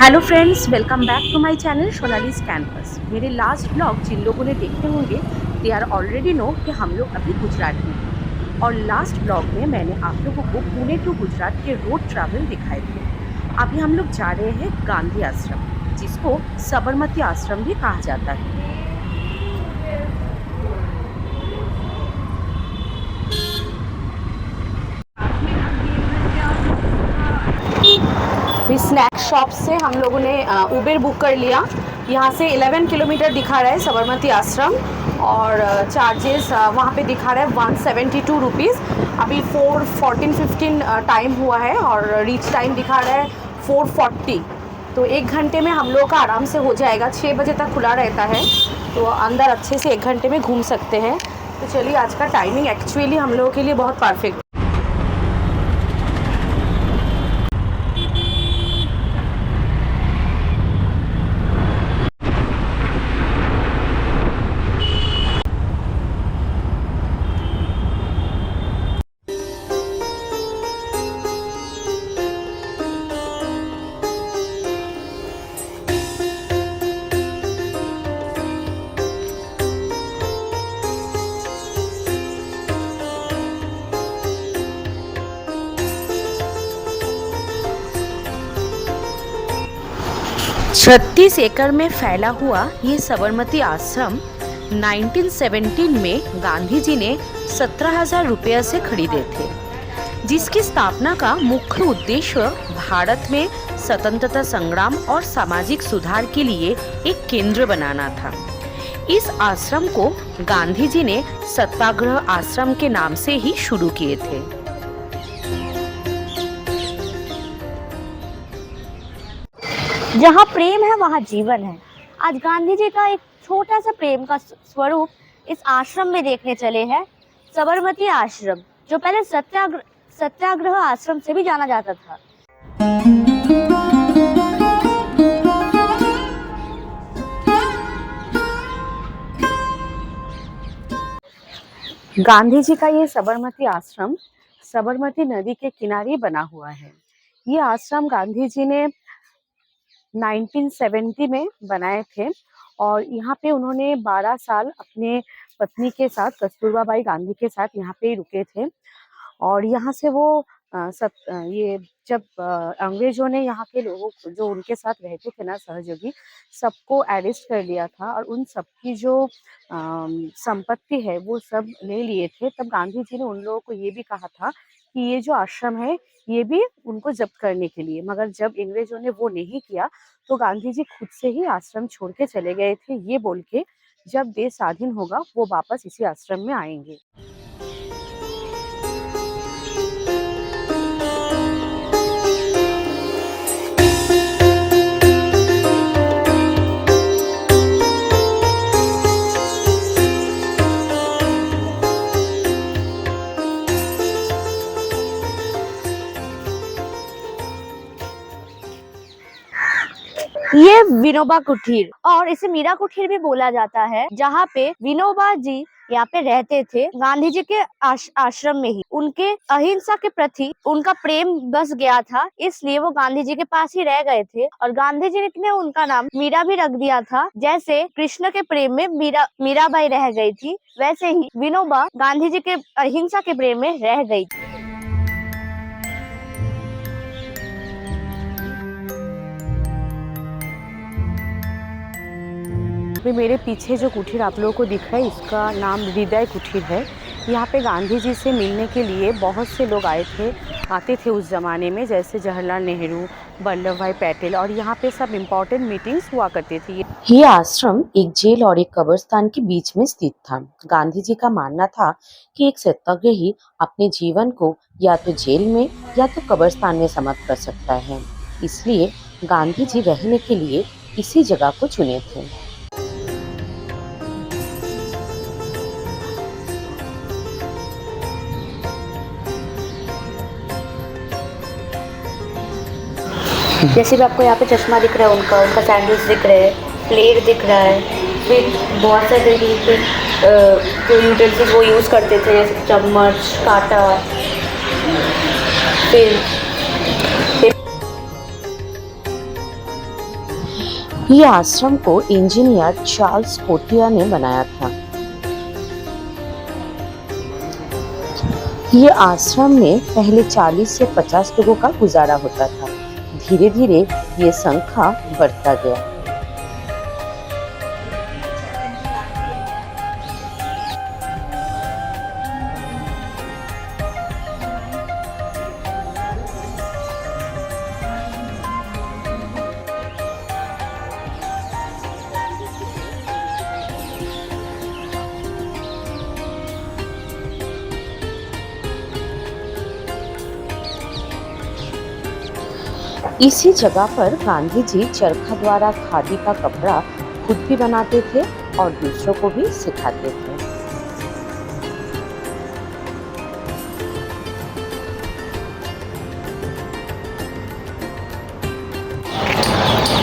Hello friends, welcome back to my channel Sonali's campus. मेरे last blog जिन लोगों ने देखे होंगे दे आर ऑलरेडी नो कि हम लोग अभी गुजरात में हैं। और लास्ट ब्लॉग में मैंने आप लोगों को पुणे टू गुजरात के रोड ट्रैवल दिखाए थे। अभी हम लोग जा रहे हैं गांधी आश्रम, जिसको साबरमती आश्रम भी कहा जाता है। स्नैक शॉप से हम लोगों ने उबेर बुक कर लिया। यहाँ से 11 किलोमीटर दिखा रहा है साबरमती आश्रम और चार्जेस वहाँ पे दिखा रहा है 172 रुपीज़। अभी 4:14-15 टाइम हुआ है और रीच टाइम दिखा रहा है 4:40। तो 1 घंटे में हम लोगों का आराम से हो जाएगा। 6 बजे तक खुला रहता है, तो अंदर अच्छे से 1 घंटे में घूम सकते हैं। तो चलिए, आज का टाइमिंग एक्चुअली हम लोगों के लिए बहुत परफेक्ट। छत्तीस एकड़ में फैला हुआ ये साबरमती आश्रम 1917 में गांधी जी ने 17,000 रुपये से खरीदे थे, जिसकी स्थापना का मुख्य उद्देश्य भारत में स्वतंत्रता संग्राम और सामाजिक सुधार के लिए एक केंद्र बनाना था। इस आश्रम को गांधी जी ने सत्याग्रह आश्रम के नाम से ही शुरू किए थे। जहाँ प्रेम है वहाँ जीवन है। आज गांधी जी का एक छोटा सा प्रेम का स्वरूप इस आश्रम में देखने चले हैं। साबरमती आश्रम, जो पहले सत्याग्रह आश्रम से भी जाना जाता था। गांधी जी का ये साबरमती आश्रम साबरमती नदी के किनारे बना हुआ है। ये आश्रम गांधी जी ने 1970 में बनाए थे और यहाँ पे उन्होंने 12 साल अपने पत्नी के साथ, कस्तूरबा बाई गांधी के साथ यहाँ पे रुके थे। और यहाँ से वो ये जब अंग्रेजों ने यहाँ के लोगों को, जो उनके साथ रहते थे ना, सहयोगी, सबको अरेस्ट कर लिया था और उन सबकी जो संपत्ति है वो सब ले लिए थे। तब गांधी जी ने उन लोगों को ये भी कहा था कि ये जो आश्रम है ये भी उनको जब्त करने के लिए, मगर जब अंग्रेजों ने वो नहीं किया तो गांधी जी खुद से ही आश्रम छोड़ के चले गए थे, ये बोल के जब देश स्वाधीन होगा वो वापस इसी आश्रम में आएंगे। ये विनोबा कुटीर, और इसे मीरा कुटीर भी बोला जाता है, जहाँ पे विनोबा जी यहाँ पे रहते थे। गांधी जी के आश्रम में ही उनके अहिंसा के प्रति उनका प्रेम बस गया था, इसलिए वो गांधी जी के पास ही रह गए थे। और गांधी जी ने उनका नाम मीरा भी रख दिया था। जैसे कृष्ण के प्रेम में मीराबाई रह गई थी, वैसे ही विनोबा गांधी जी के अहिंसा के प्रेम में रह गई थी। मेरे पीछे जो कुटीर आप लोगों को दिख रहा है, इसका नाम हृदय कुटीर है। यहाँ पे गांधी जी से मिलने के लिए बहुत से लोग आते थे उस ज़माने में, जैसे जवाहरलाल नेहरू, वल्लभ भाई पटेल, और यहाँ पे सब इम्पोर्टेंट मीटिंग्स हुआ करती थी। ये आश्रम एक जेल और एक कब्रिस्तान के बीच में स्थित था। गांधी जी का मानना था कि एक सत्याग्रही अपने जीवन को या तो जेल में या तो कब्रिस्तान में समाप्त कर सकता है, इसलिए गांधी जी रहने के लिए इसी जगह को चुने थे। जैसे भी आपको यहाँ पे चश्मा दिख रहा है, उनका सैंडल्स दिख रहे हैं, प्लेट दिख रहा है, फिर बहुत सारे जो यूटेंसिल्स वो यूज़ करते थे, जैसे चम्मच, कांटा, फिर ये आश्रम को इंजीनियर चार्ल्स कोटिया ने बनाया था। ये आश्रम में पहले 40 से 50 लोगों का गुजारा होता था। धीरे धीरे ये संख्या बढ़ता गया। इसी जगह पर गांधी जी चरखा द्वारा खादी का कपड़ा खुद भी बनाते थे और दूसरों को भी सिखाते थे।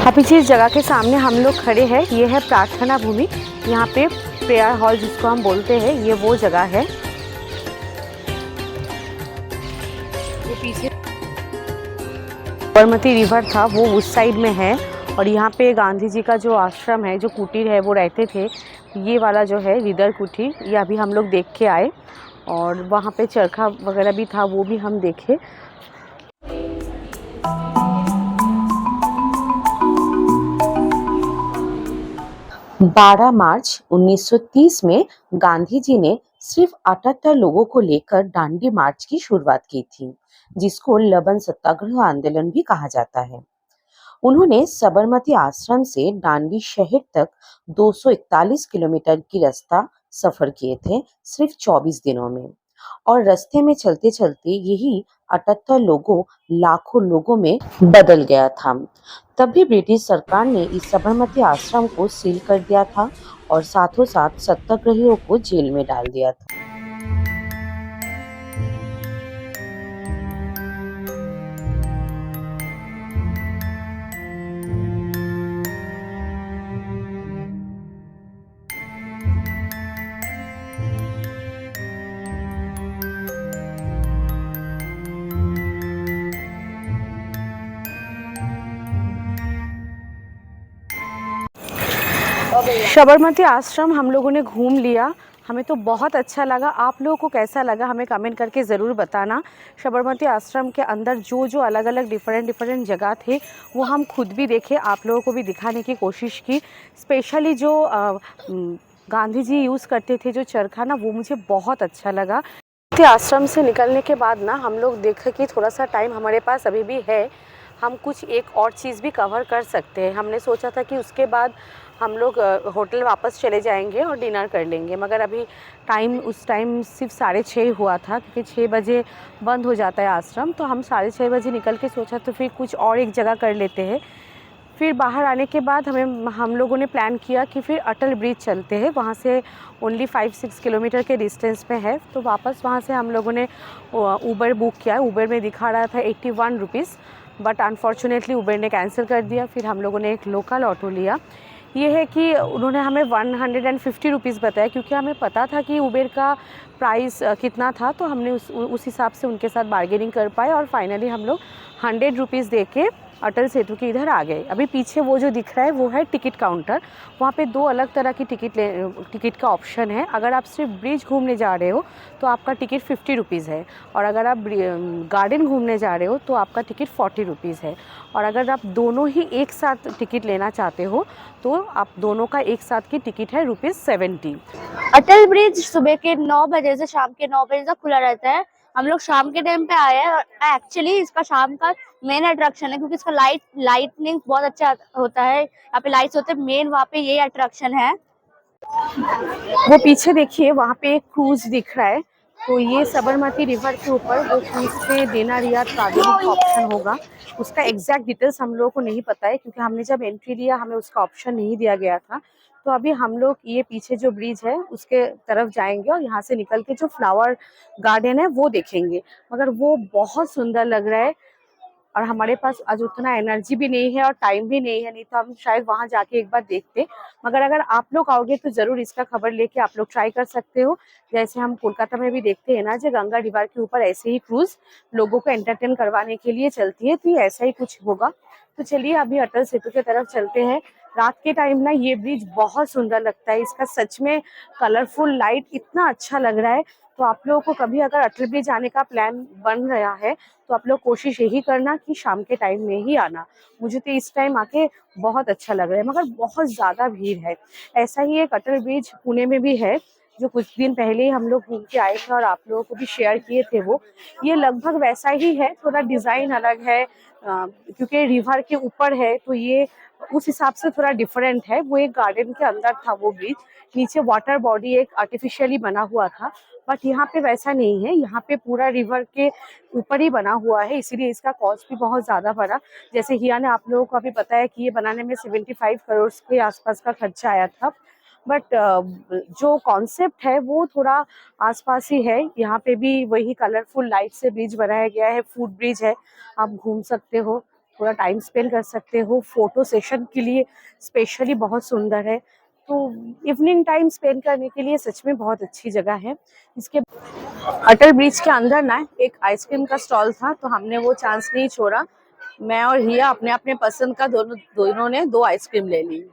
अभी जिस जगह के सामने हम लोग खड़े हैं ये है प्रार्थना भूमि। यहाँ पे प्रेयर हॉल जिसको हम बोलते हैं, ये वो जगह है। वो पीछे साबरमती रिवर था वो उस साइड में है और यहाँ पे गांधी जी का जो आश्रम है, जो कुटीर है, वो रहते थे। ये वाला जो है विदर कुटीर, ये अभी हम लोग देख के आए और वहाँ पे चरखा वगैरह भी था, वो भी हम देखे। 12 मार्च 1930 में गांधी जी ने सिर्फ 78 लोगों को लेकर दांडी मार्च की शुरुआत की थी, जिसको लवण सत्याग्रह आंदोलन भी कहा जाता है। उन्होंने साबरमती आश्रम से दांडी शहर तक 241 किलोमीटर की रास्ता सफर किए थे सिर्फ 24 दिनों में। और रास्ते में चलते चलते यही 78 लोगों लाखों लोगों में बदल गया था। तब भी ब्रिटिश सरकार ने इस साबरमती आश्रम को सील कर दिया था और साथों साथ सत्याग्रहियों को जेल में डाल दिया था। साबरमती आश्रम हम लोगों ने घूम लिया, हमें तो बहुत अच्छा लगा। आप लोगों को कैसा लगा हमें कमेंट करके ज़रूर बताना। साबरमती आश्रम के अंदर जो जो अलग अलग डिफरेंट जगह थे वो हम खुद भी देखे, आप लोगों को भी दिखाने की कोशिश की। स्पेशली जो गांधी जी यूज़ करते थे जो चरखा ना, वो मुझे बहुत अच्छा लगा। आश्रम से निकलने के बाद ना हम लोग देखे कि थोड़ा सा टाइम हमारे पास अभी भी है, हम कुछ एक और चीज़ भी कवर कर सकते हैं। हमने सोचा था कि उसके बाद हम लोग होटल वापस चले जाएंगे और डिनर कर लेंगे, मगर अभी उस टाइम सिर्फ 6:30 हुआ था, क्योंकि 6 बजे बंद हो जाता है आश्रम। तो हम 6:30 बजे निकल के सोचा तो फिर कुछ और एक जगह कर लेते हैं। फिर बाहर आने के बाद हम लोगों ने प्लान किया कि फिर अटल ब्रिज चलते हैं, वहाँ से ओनली 5-6 किलोमीटर के डिस्टेंस पे है। तो वापस वहाँ से हम लोगों ने उबर बुक किया। उबर में दिखा रहा था 81 रुपीज़, बट अनफॉर्चुनेटली उबर ने कैंसिल कर दिया। फिर हम लोगों ने एक लोकल ऑटो लिया। ये है कि उन्होंने हमें 150 रुपीज़ बताया, क्योंकि हमें पता था कि उबर का प्राइस कितना था, तो हमने उस हिसाब से उनके साथ बार्गेनिंग कर पाए और फाइनली हम लोग 100 रुपीज़ दे के अटल सेतु के इधर आ गए। अभी पीछे वो जो दिख रहा है वो है टिकट काउंटर। वहाँ पे 2 अलग तरह की टिकट का ऑप्शन है। अगर आप सिर्फ ब्रिज घूमने जा रहे हो तो आपका टिकट 50 रुपीज़ है, और अगर आप गार्डन घूमने जा रहे हो तो आपका टिकट 40 रुपीज़ है। और अगर आप दोनों ही एक साथ टिकट लेना चाहते हो तो आप दोनों का एक साथ की टिकट है ₹70। अटल ब्रिज सुबह के 9 बजे से शाम के 9 बजे तक खुला रहता है। हम लोग शाम के टाइम पे आए हैं। एक्चुअली इसका शाम का मेन अट्रैक्शन है, क्योंकि इसका लाइटनिंग बहुत अच्छा होता है। यहाँ पे लाइट्स होते हैं, मेन वहाँ पे ये अट्रैक्शन है। वो पीछे देखिए वहाँ पे एक क्रूज दिख रहा है, तो ये साबरमती रिवर के ऊपर वो क्रूज पे देना रियाद ट्रैवलिंग का ऑप्शन होगा। उसका एग्जैक्ट डिटेल्स हम लोगों को नहीं पता है, क्योंकि हमने जब एंट्री लिया हमें उसका ऑप्शन नहीं दिया गया था। तो अभी हम लोग ये पीछे जो ब्रिज है उसके तरफ जाएंगे और यहाँ से निकल के जो फ्लावर गार्डन है वो देखेंगे। मगर वो बहुत सुंदर लग रहा है और हमारे पास आज उतना एनर्जी भी नहीं है और टाइम भी नहीं है, नहीं तो हम शायद वहां जाके एक बार देखते। मगर अगर आप लोग आओगे तो जरूर इसका खबर लेके आप लोग ट्राई कर सकते हो। जैसे हम कोलकाता में भी देखते हैं ना, जो गंगा रिवर के ऊपर ऐसे ही क्रूज लोगों को एंटरटेन करवाने के लिए चलती है, तो ये ऐसा ही कुछ होगा। तो चलिए अभी अटल सेतु की तरफ चलते हैं। रात के टाइम ना ये ब्रिज बहुत सुंदर लगता है, इसका सच में कलरफुल लाइट इतना अच्छा लग रहा है। तो आप लोगों को कभी अगर अटल ब्रिज आने का प्लान बन रहा है तो आप लोग कोशिश यही करना कि शाम के टाइम में ही आना। मुझे तो इस टाइम आके बहुत अच्छा लग रहा है, मगर बहुत ज्यादा भीड़ है। ऐसा ही एक अटल ब्रिज पुणे में भी है, जो कुछ दिन पहले ही हम लोग घूम के आए थे और आप लोगों को भी शेयर किए थे। वो ये लगभग वैसा ही है, थोड़ा डिजाइन अलग है क्योंकि रिवर के ऊपर है, तो ये उस हिसाब से थोड़ा डिफरेंट है। वो एक गार्डन के अंदर था वो ब्रिज, नीचे वाटर बॉडी एक आर्टिफिशियली बना हुआ था, बट यहाँ पे वैसा नहीं है। यहाँ पे पूरा रिवर के ऊपर ही बना हुआ है, इसीलिए इसका कॉस्ट भी बहुत ज्यादा पड़ा। जैसे हिया ने आप लोगों को अभी पता है कि ये बनाने में 75 करोड़ के आसपास का खर्चा आया था, बट जो कॉन्सेप्ट है वो थोड़ा आसपास ही है। यहाँ पे भी वही कलरफुल लाइट से ब्रिज बनाया गया है, फुट ब्रिज है, आप घूम सकते हो, थोड़ा टाइम स्पेंड कर सकते हो। फोटो सेशन के लिए स्पेशली बहुत सुंदर है, तो इवनिंग टाइम स्पेंड करने के लिए सच में बहुत अच्छी जगह है। इसके अटल ब्रिज के अंदर ना एक आइसक्रीम का स्टॉल था, तो हमने वो चांस नहीं छोड़ा। मैं और हिया अपने अपने पसंद का दोनों ने 2 आइसक्रीम ले ली।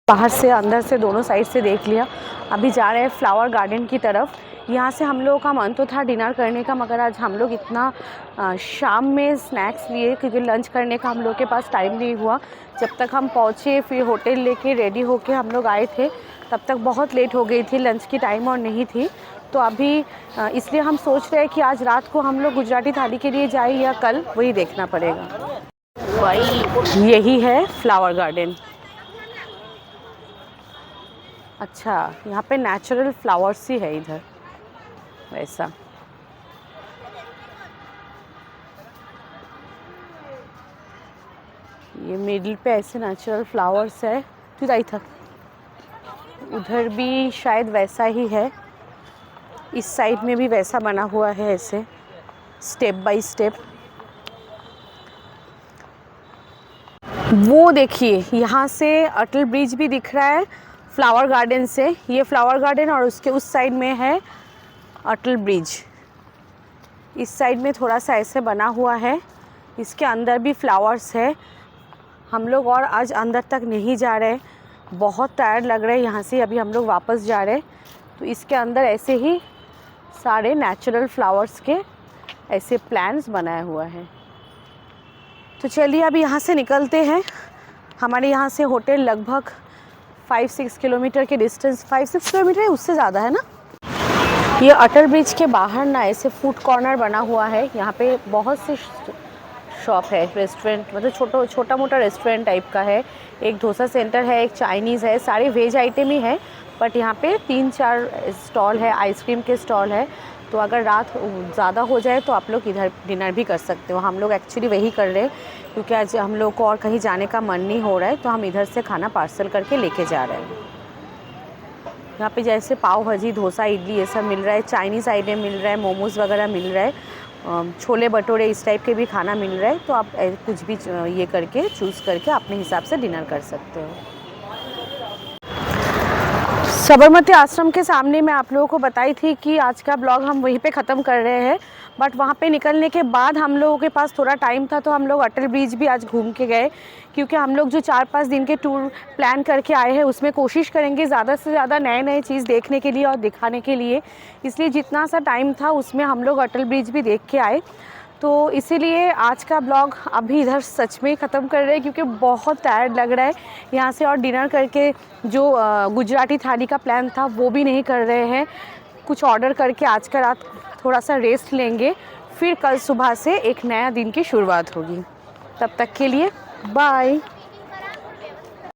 बाहर से अंदर से दोनों साइड से देख लिया। अभी जा रहे हैं फ्लावर गार्डन की तरफ। यहाँ से हम लोगों का मन तो था डिनर करने का, मगर आज हम लोग इतना शाम में स्नैक्स लिए क्योंकि लंच करने का हम लोग के पास टाइम नहीं हुआ। जब तक हम पहुँचे फिर होटल लेके रेडी होके हम लोग आए थे, तब तक बहुत लेट हो गई थी, लंच की टाइम और नहीं थी। तो अभी इसलिए हम सोच रहे हैं कि आज रात को हम लोग गुजराती थाली के लिए जाए या कल, वही देखना पड़ेगा। यही है फ्लावर गार्डन। अच्छा, यहाँ पे नेचुरल फ्लावर्स ही है इधर वैसा। ये मिडिल पे ऐसे नेचुरल फ्लावर्स है। था उधर भी शायद वैसा ही है, इस साइड में भी वैसा बना हुआ है ऐसे स्टेप बाय स्टेप। वो देखिए यहाँ से अटल ब्रिज भी दिख रहा है फ्लावर गार्डन से। ये फ्लावर गार्डन और उसके उस साइड में है अटल ब्रिज। इस साइड में थोड़ा सा ऐसे बना हुआ है, इसके अंदर भी फ्लावर्स है। हम लोग और आज अंदर तक नहीं जा रहे, बहुत टायर्ड लग रहा है यहाँ से, अभी हम लोग वापस जा रहे। तो इसके अंदर ऐसे ही सारे नेचुरल फ्लावर्स के ऐसे प्लांट्स बनाया हुआ है। तो चलिए अभी यहाँ से निकलते हैं। हमारे यहाँ से होटल लगभग 5-6 किलोमीटर के डिस्टेंस, 5-6 किलोमीटर है, उससे ज़्यादा है ना। ये अटल ब्रिज के बाहर ना ऐसे फूड कॉर्नर बना हुआ है। यहाँ पे बहुत से शॉप है, रेस्टोरेंट, मतलब छोटा मोटा रेस्टोरेंट टाइप का है। एक डोसा सेंटर है, एक चाइनीज़ है, सारे वेज आइटम ही है। बट यहाँ पे 3-4 स्टॉल है, आइसक्रीम के स्टॉल है। तो अगर रात ज़्यादा हो जाए तो आप लोग इधर डिनर भी कर सकते हो। हम लोग एक्चुअली वही कर रहे हैं क्योंकि आज हम लोग को और कहीं जाने का मन नहीं हो रहा है, तो हम इधर से खाना पार्सल करके लेके जा रहे हैं। यहाँ पे जैसे पाव भाजी, डोसा, इडली ये सब मिल रहा है, चाइनीज़ आइटम मिल रहा है, मोमोज़ वगैरह मिल रहा है, छोले भटूरे इस टाइप के भी खाना मिल रहा है। तो आप कुछ भी ये करके चूज़ करके अपने हिसाब से डिनर कर सकते हो। साबरमती आश्रम के सामने मैं आप लोगों को बताई थी कि आज का ब्लॉग हम वहीं पे ख़त्म कर रहे हैं, बट वहाँ पे निकलने के बाद हम लोगों के पास थोड़ा टाइम था, तो हम लोग अटल ब्रिज भी आज घूम के गए। क्योंकि हम लोग जो 4-5 दिन के टूर प्लान करके आए हैं उसमें कोशिश करेंगे ज़्यादा से ज़्यादा नए चीज़ देखने के लिए और दिखाने के लिए, इसलिए जितना सा टाइम था उसमें हम लोग अटल ब्रिज भी देख के आए। तो इसीलिए आज का ब्लॉग अभी इधर सच में ख़त्म कर रहे हैं क्योंकि बहुत टायर्ड लग रहा है यहाँ से, और डिनर करके जो गुजराती थाली का प्लान था वो भी नहीं कर रहे हैं। कुछ ऑर्डर करके आज का रात थोड़ा सा रेस्ट लेंगे, फिर कल सुबह से एक नया दिन की शुरुआत होगी। तब तक के लिए बाय।